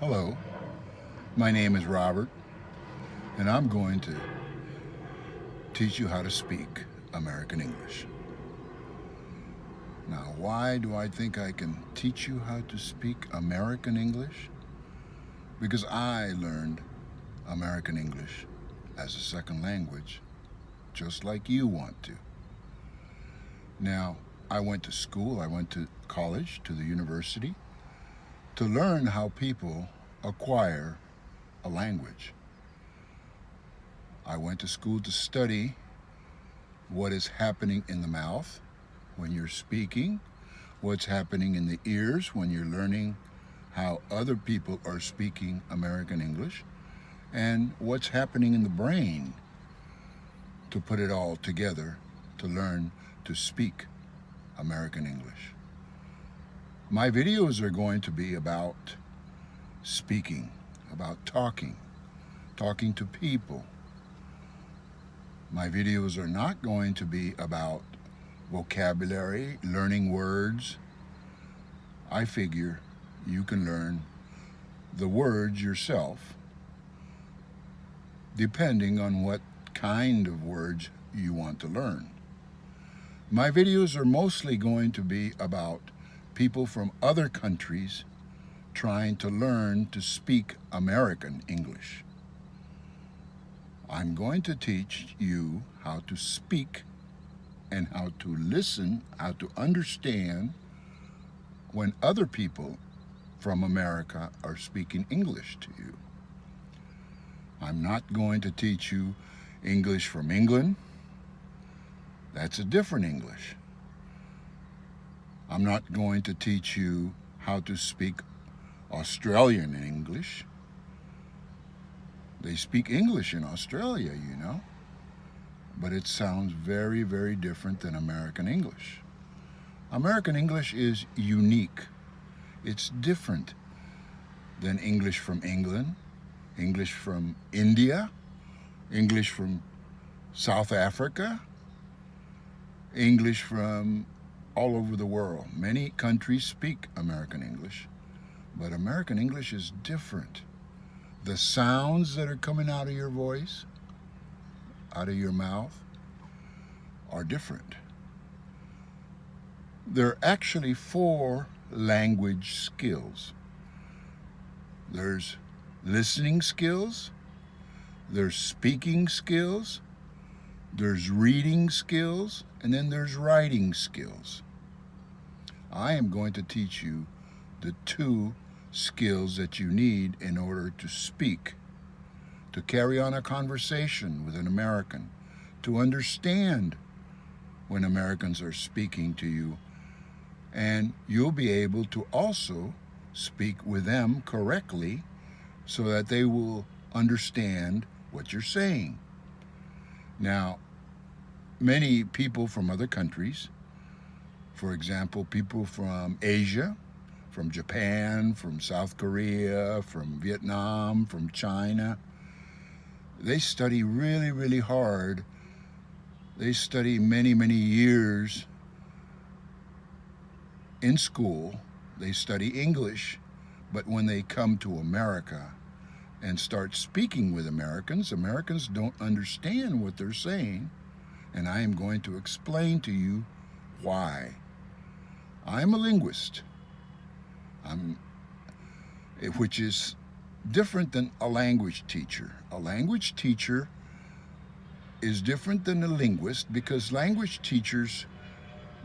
Hello, my name is Robert, and I'm going to teach you how to speak American English. Now, why do I think I can teach you how to speak American English? Because I learned American English as a second language, just like you want to. Now, I went to school, I went to college, to the university, to learn how people acquire a language. I went to school to study what is happening in the mouth when you're speaking, what's happening in the ears when you're learning how other people are speaking American English, and what's happening in the brain to put it all together to learn to speak American English. My videos are going to be about speaking, about talking to people. My videos are not going to be about vocabulary, learning words. I figure you can learn the words yourself depending on what kind of words you want to learn. My videos are mostly going to be about people from other countries trying to learn to speak American English. I'm going to teach you how to speak and how to listen, how to understand when other people from America are speaking English to you. I'm not going to teach you English from England. That's a different English. I'm not going to teach you how to speak Australian English. They speak English in Australia, you know, but it sounds very, very different than American English. American English is unique. It's different than English from England, English from India, English from South Africa, English from all over the world. Many countries speak American English, but American English is different. The sounds that are coming out of your voice, out of your mouth, are different. There are actually 4 language skills. There's listening skills, there's speaking skills, there's reading skills, and then there's writing skills. I am going to teach you the 2 skills that you need in order to speak, to carry on a conversation with an American, to understand when Americans are speaking to you, and you'll be able to also speak with them correctly so that they will understand what you're saying. Now, many people from other countries, for example, people from Asia, from Japan, from South Korea, from Vietnam, from China, they study really, really hard. They study many, many years in school. They study English, but when they come to America and start speaking with Americans, Americans don't understand what they're saying, and I am going to explain to you why. I'm a linguist, which is different than a language teacher. A language teacher is different than a linguist because language teachers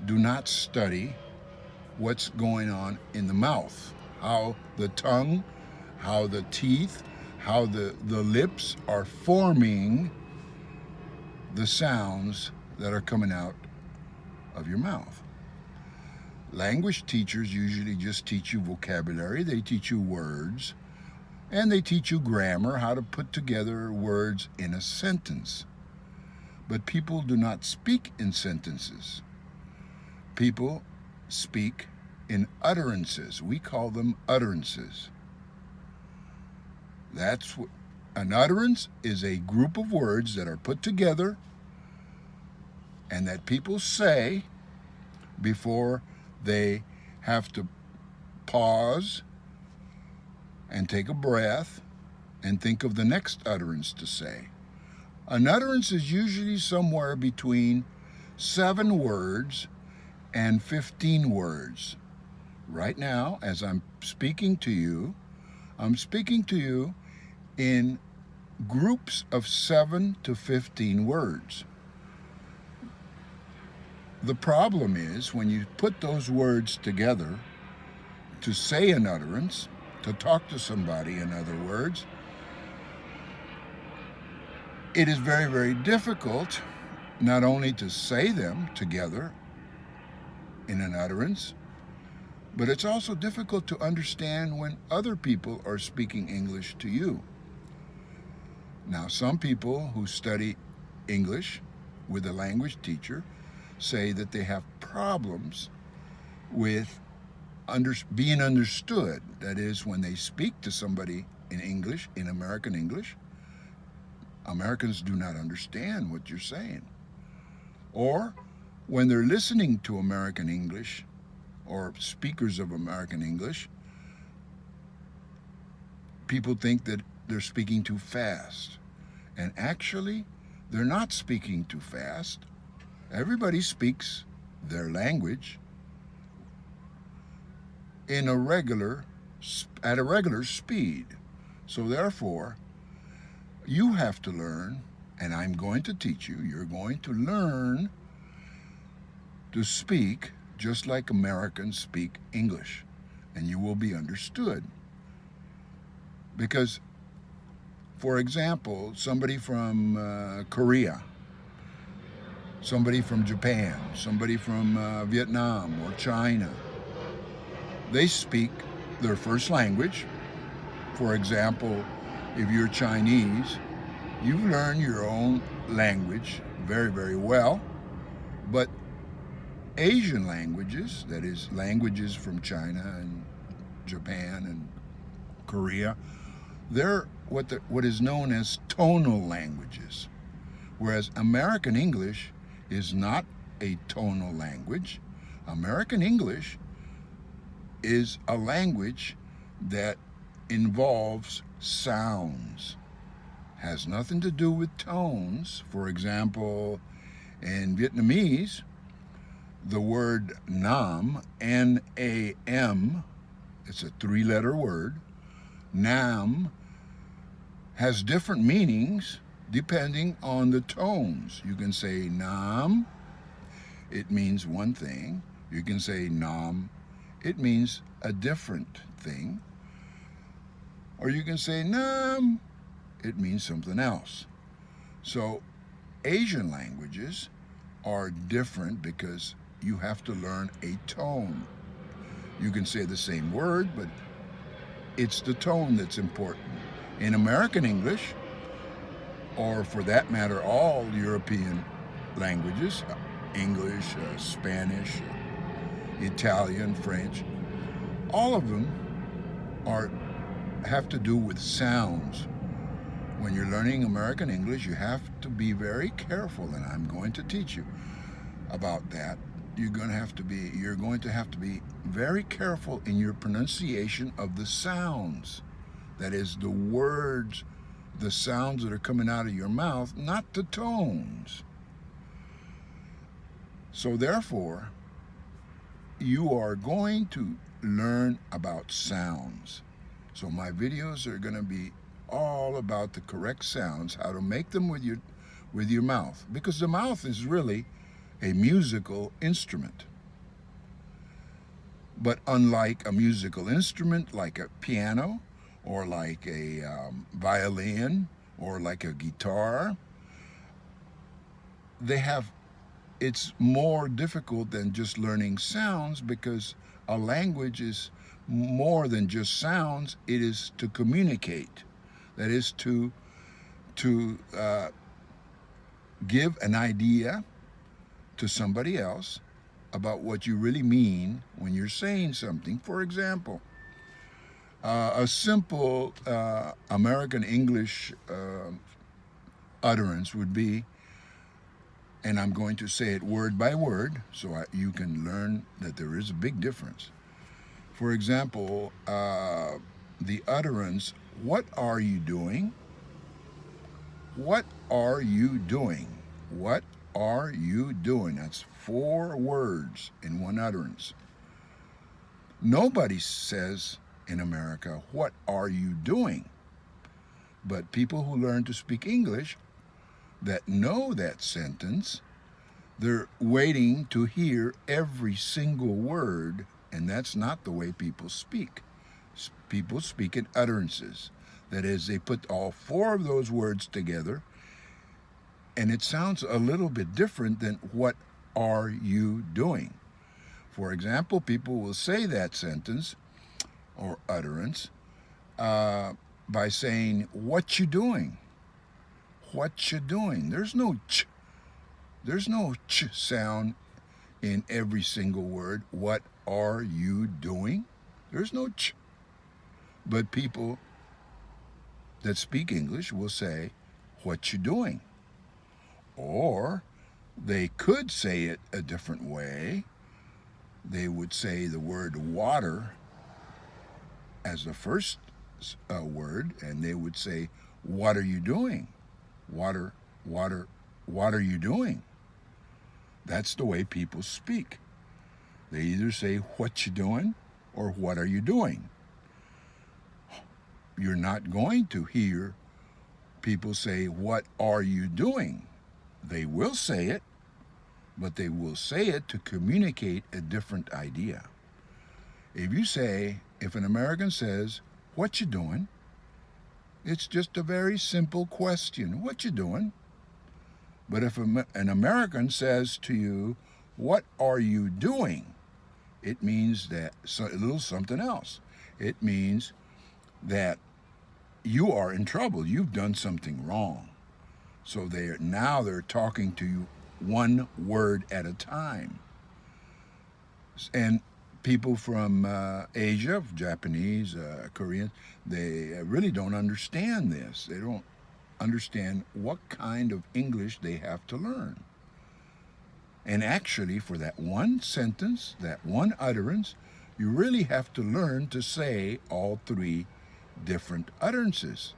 do not study what's going on in the mouth, how the tongue, how the teeth, how the lips are forming the sounds that are coming out of your mouth. Language teachers usually just teach you vocabulary, they teach you words, and they teach you grammar, how to put together words in a sentence. But people do not speak in sentences. People speak in utterances. We call them utterances. That's what an utterance is, a group of words that are put together and that people say before they have to pause and take a breath and think of the next utterance to say. An utterance is usually somewhere between 7 words and 15 words. Right now, as I'm speaking to you in groups of 7 to 15 words. The problem is when you put those words together to say an utterance, to talk to somebody, in other words, it is very, very difficult not only to say them together in an utterance, but it's also difficult to understand when other people are speaking English to you. Now, some people who study English with a language teacher say that they have problems with being understood. That is, when they speak to somebody in English, in American English, Americans do not understand what you're saying. Or when they're listening to American English or speakers of American English, people think that they're speaking too fast. And actually, they're not speaking too fast. Everybody speaks their language at a regular speed. So therefore, you have to learn, and I'm going to teach you, you're going to learn to speak just like Americans speak English, and you will be understood. Because, for example, somebody from Korea, somebody from Japan, somebody from Vietnam or China, they speak their first language. For example, if you're Chinese, you learn your own language very, very well, but Asian languages, that is, languages from China and Japan and Korea, they're what is known as tonal languages, whereas American English is not a tonal language. American English is a language that involves sounds, has nothing to do with tones. For example, in Vietnamese, the word nam, N-A-M, it's a 3-letter word. Nam has different meanings depending on the tones. You can say nam, it means one thing. You can say nam, it means a different thing. Or you can say nam, it means something else. So Asian languages are different because you have to learn a tone. You can say the same word, but it's the tone that's important. In American English, or for that matter, all European languages, English, Spanish, Italian, French, all of them have to do with sounds. When you're learning American English, you have to be very careful, and I'm going to teach you about that. You're going to have to be very careful in your pronunciation of the sounds. That is, the words, the sounds that are coming out of your mouth, not the tones. So therefore, you are going to learn about sounds. So my videos are going to be all about the correct sounds, how to make them with your mouth, because the mouth is really a musical instrument. But unlike a musical instrument like a piano or like a violin or like a guitar, it's more difficult than just learning sounds, because a language is more than just sounds. It is to communicate. That is to give an idea to somebody else about what you really mean when you're saying something. For example, a simple American English utterance would be, and I'm going to say it word by word so you can learn that there is a big difference. For example, the utterance, what are you doing? What are you doing? What are you doing? That's 4 words in one utterance. Nobody says in America, what are you doing? But people who learn to speak English that know that sentence, they're waiting to hear every single word, and that's not the way people speak. People speak in utterances. That is, they put all 4 of those words together, and it sounds a little bit different than what are you doing? For example, people will say that sentence or utterance by saying, what you doing? What you doing? There's no ch. There's no ch sound in every single word. What are you doing? There's no ch. But people that speak English will say, what you doing? Or they could say it a different way. They would say the word water as the first word, and they would say, what are you doing? Water, water, what are you doing? That's the way people speak. They either say, what you doing? Or what are you doing? You're not going to hear people say, what are you doing? They will say it, but they will say it to communicate a different idea. If an American says, what you doing? It's just a very simple question. What you doing? But if an American says to you, what are you doing? It means that a little something else. It means that you are in trouble. You've done something wrong. So they're talking to you one word at a time. And people from Asia, Japanese, Koreans, they really don't understand this. They don't understand what kind of English they have to learn. And actually, for that one sentence, that one utterance, you really have to learn to say all 3 different utterances.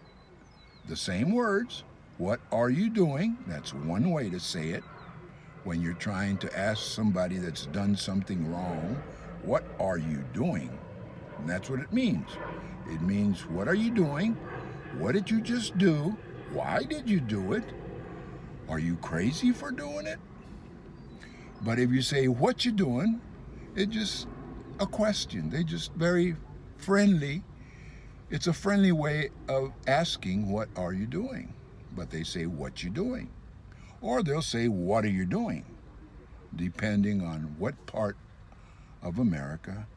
The same words. What are you doing? That's one way to say it. When you're trying to ask somebody that's done something wrong, what are you doing? And that's what it means. It means, what are you doing? What did you just do? Why did you do it? Are you crazy for doing it? But if you say, what you doing? It's just a question. They just very friendly. It's a friendly way of asking, what are you doing? But they say, what you doing? Or they'll say, what are you doing? Depending on what part of America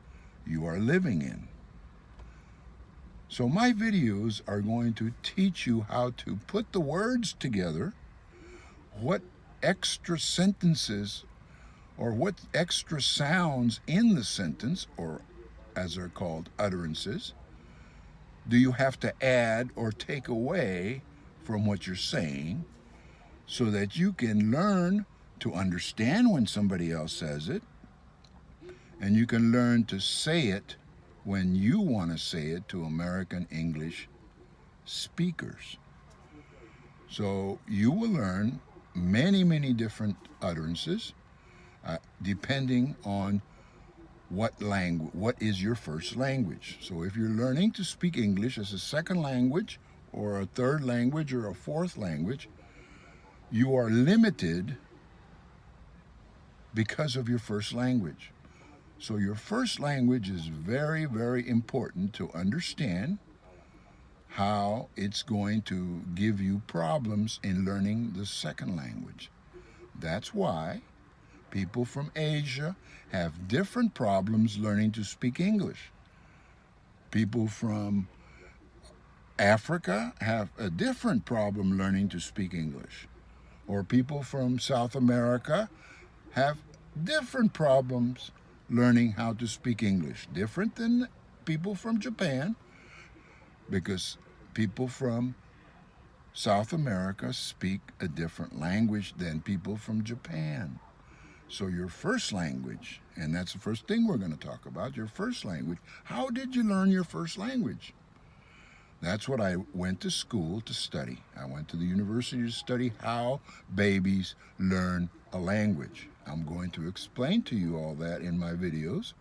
you are living in. So my videos are going to teach you how to put the words together, what extra sentences or what extra sounds in the sentence, or as they're called, utterances, do you have to add or take away from what you're saying, so that you can learn to understand when somebody else says it, and you can learn to say it when you want to say it to American English speakers. So you will learn many, many different utterances depending on what is your first language. So if you're learning to speak English as a second language or a third language or a fourth language, you are limited because of your first language. So your first language is very, very important to understand how it's going to give you problems in learning the second language. That's why people from Asia have different problems learning to speak English. People from Africa have a different problem learning to speak English. Or people from South America have different problems learning how to speak English. Different than people from Japan, because people from South America speak a different language than people from Japan. So your first language, and that's the first thing we're going to talk about, your first language. How did you learn your first language? That's what I went to school to study. I went to the university to study how babies learn a language. I'm going to explain to you all that in my videos,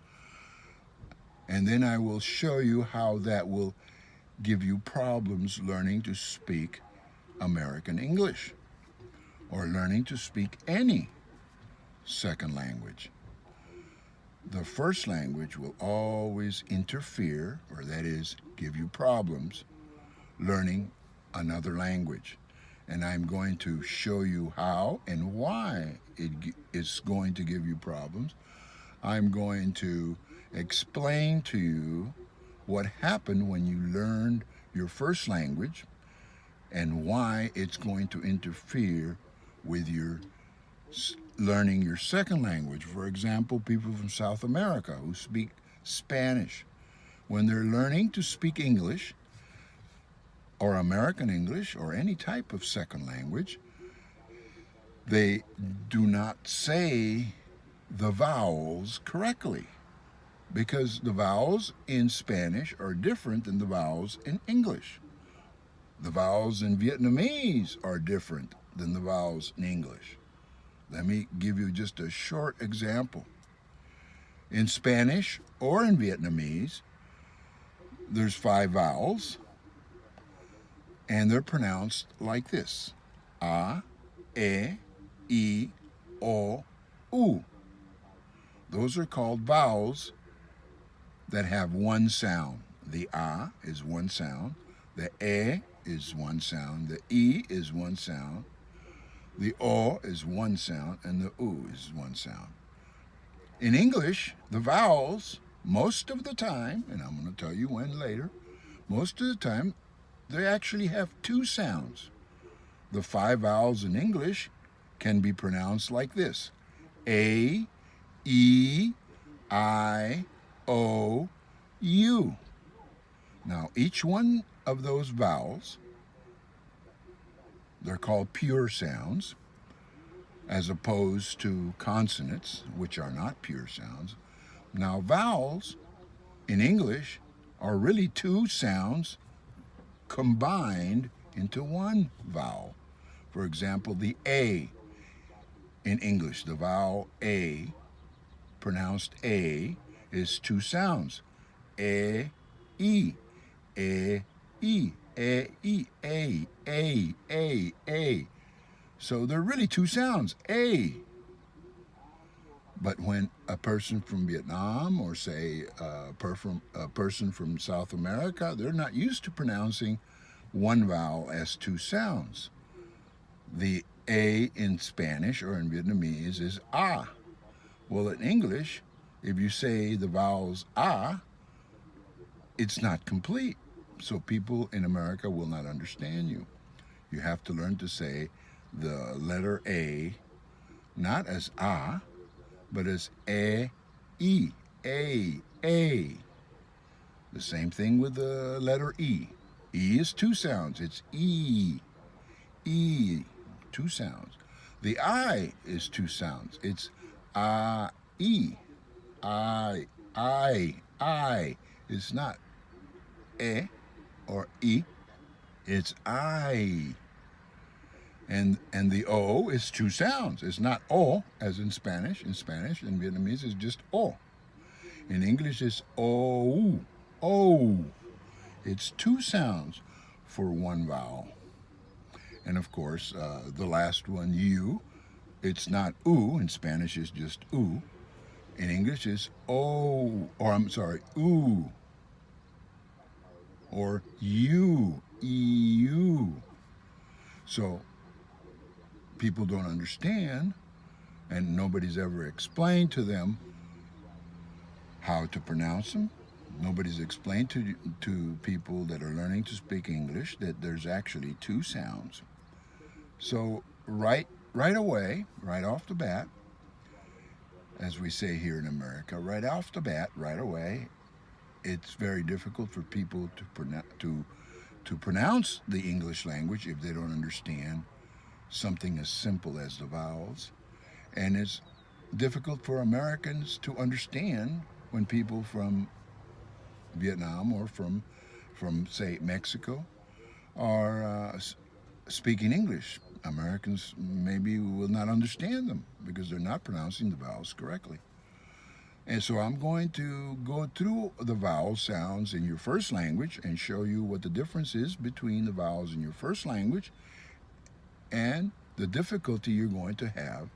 and then I will show you how that will give you problems learning to speak American English or learning to speak any second language. The first language will always interfere, or that is, give you problems learning another language. And I'm going to show you how and why it is going to give you problems. I'm going to explain to you what happened when you learned your first language and why it's going to interfere with your learning your second language. For example, people from South America who speak Spanish, when they're learning to speak English or American English or any type of second language, they do not say the vowels correctly, because the vowels in Spanish are different than the vowels in English. The vowels in Vietnamese are different than the vowels in English. Let me give you just a short example. In Spanish or in Vietnamese, there's 5 vowels, and they're pronounced like this: A, E, I, O, U. Those are called vowels that have one sound. The A is one sound, the E is one sound, the I is one sound, the O is one sound, and the U is one sound. In English, the vowels, most of the time, and I'm going to tell you when later, most of the time, they actually have 2 sounds. The 5 vowels in English can be pronounced like this: A, E, I, O, U. Now, each one of those vowels, they're called pure sounds, as opposed to consonants, which are not pure sounds. Now, vowels in English are really 2 sounds combined into one vowel. For example, the A in English, the vowel A, pronounced A, is 2 sounds: E, I, E, I, E, I, A. So they're really 2 sounds, A. But when a person from Vietnam, or say a person from South America, they're not used to pronouncing one vowel as 2 sounds. The A in Spanish or in Vietnamese is A. Well, in English, if you say the vowels A, it's not complete. So people in America will not understand you. You have to learn to say the letter A not as A, but as E, I, A. The same thing with the letter E. E is 2 sounds. It's E, 2 sounds. The I is 2 sounds. It's I, I. It's not E or I. It's I. And the O is 2 sounds. It's not O, as in Spanish. In Spanish and Vietnamese, it's just O. In English, it's O. O. It's 2 sounds for one vowel. And of course, the last one, U, it's not U. In Spanish, it's just U. In English, it's O, or I'm sorry, U, or U, EU. So people don't understand, and nobody's ever explained to them how to pronounce them. Nobody's explained to people that are learning to speak English that there's actually 2 sounds. So right away, right off the bat, as we say here in America, right off the bat, right away, it's very difficult for people to pronounce the English language if they don't understand something as simple as the vowels. And it's difficult for Americans to understand when people from Vietnam or from from, say, Mexico are speaking English. Americans maybe will not understand them because they're not pronouncing the vowels correctly. And so I'm going to go through the vowel sounds in your first language and show you what the difference is between the vowels in your first language and the difficulty you're going to have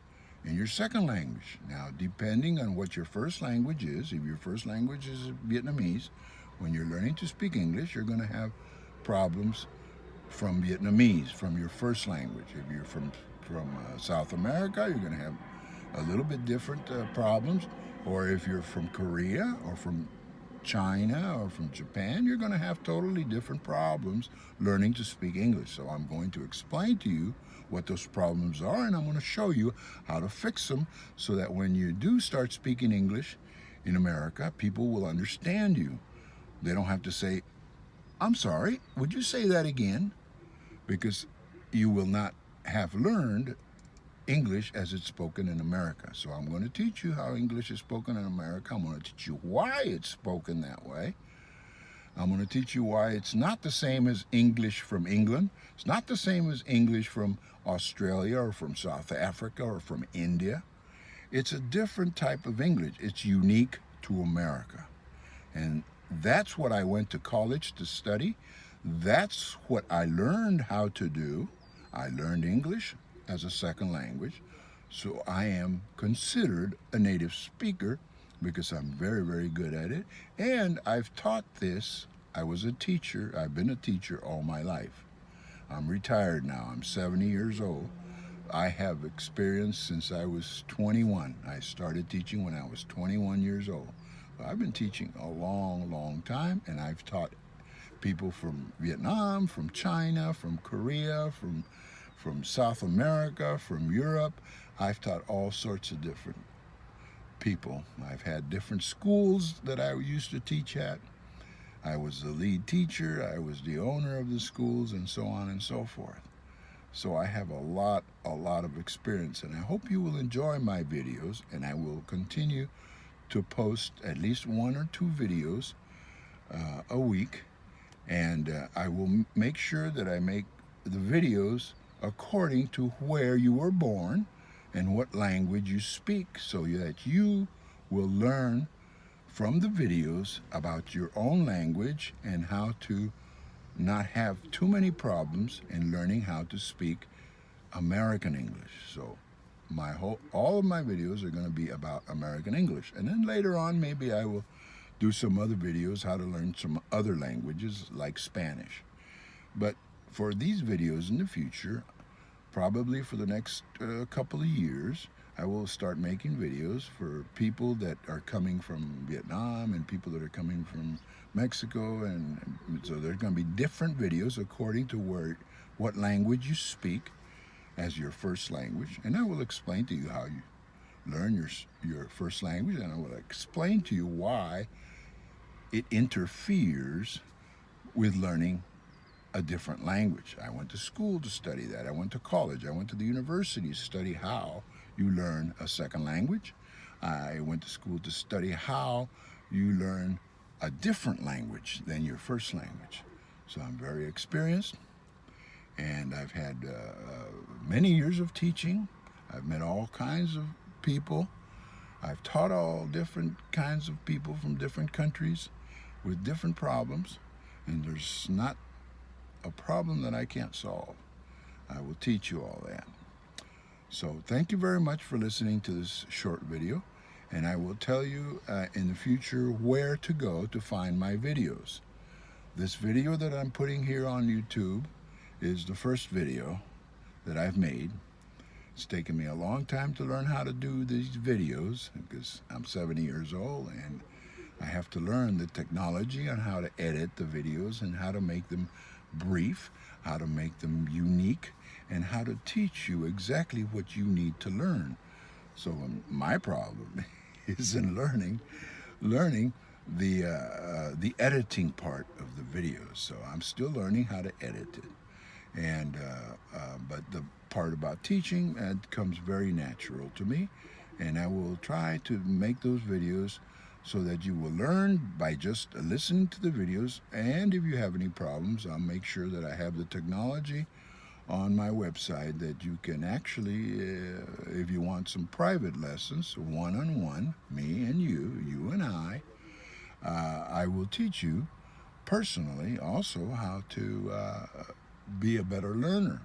in your second language. Now, depending on what your first language is, if your first language is Vietnamese, when you're learning to speak English, you're going to have problems from Vietnamese, from your first language. If you're from South America, you're going to have a little bit different problems. Or if you're from Korea or from China or from Japan, you're going to have totally different problems learning to speak English. So I'm going to explain to you what those problems are, and I'm going to show you how to fix them so that when you do start speaking English in America, people will understand you. They don't have to say, "I'm sorry, would you say that again?" Because you will not have learned English as it's spoken in America. So I'm going to teach you how English is spoken in America. I'm going to teach you why it's spoken that way. I'm going to teach you why it's not the same as English from England. It's not the same as English from Australia or from South Africa or from India. It's a different type of English. It's unique to America. And that's what I went to college to study. That's what I learned how to do. I learned English as a second language. So I am considered a native speaker because I'm very, very good at it. And I've taught this. I was a teacher. I've been a teacher all my life. I'm retired now. I'm 70 years old. I have experience since I was 21. I started teaching when I was 21 years old. I've been teaching a long, long time, and I've taught people from Vietnam, from China, from Korea, from South America, from Europe. I've taught all sorts of different people. I've had different schools that I used to teach at. I was the lead teacher, I was the owner of the schools, and so on and so forth. So I have a lot of experience, and I hope you will enjoy my videos, and I will continue to post at least 1 or 2 videos a week, and I will make sure that I make the videos according to where you were born and what language you speak, so that you will learn from the videos about your own language and how to not have too many problems in learning how to speak American English. So all of my videos are going to be about American English, and then later on maybe I will do some other videos how to learn some other languages like Spanish. But for these videos in the future, probably for the next couple of years, I will start making videos for people that are coming from Vietnam and people that are coming from Mexico, and so there's going to be different videos according to what language you speak as your first language, and I will explain to you how you learn your first language, and I will explain to you why it interferes with learning a different language. I went to school to study that. I went to college. I went to the university to study how you learn a second language. I went to school to study how you learn a different language than your first language. So I'm very experienced, and I've had many years of teaching. I've met all kinds of people. I've taught all different kinds of people from different countries with different problems, and there's not a problem that I can't solve. I will teach you all that. So thank you very much for listening to this short video, and I will tell you in the future where to go to find my videos. This video that I'm putting here on YouTube is the first video that I've made. It's taken me a long time to learn how to do these videos because I'm 70 years old, and I have to learn the technology on how to edit the videos and how to make them brief, how to make them unique, and how to teach you exactly what you need to learn. So my problem is in learning the editing part of the videos. So I'm still learning how to edit it, and but the part about teaching comes very natural to me, and I will try to make those videos so that you will learn by just listening to the videos. And if you have any problems, I'll make sure that I have the technology on my website that you can actually, if you want some private lessons, one-on-one, me and you and I will teach you personally also how to be a better learner.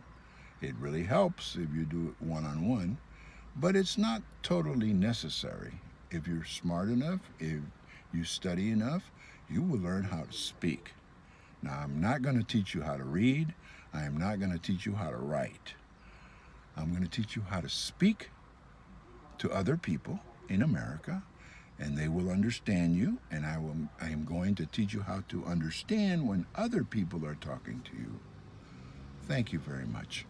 It really helps if you do it one-on-one, but it's not totally necessary. If you're smart enough, if you study enough, you will learn how to speak. Now, I'm not going to teach you how to read. I am not going to teach you how to write. I'm going to teach you how to speak to other people in America, and they will understand you, and I am going to teach you how to understand when other people are talking to you. Thank you very much.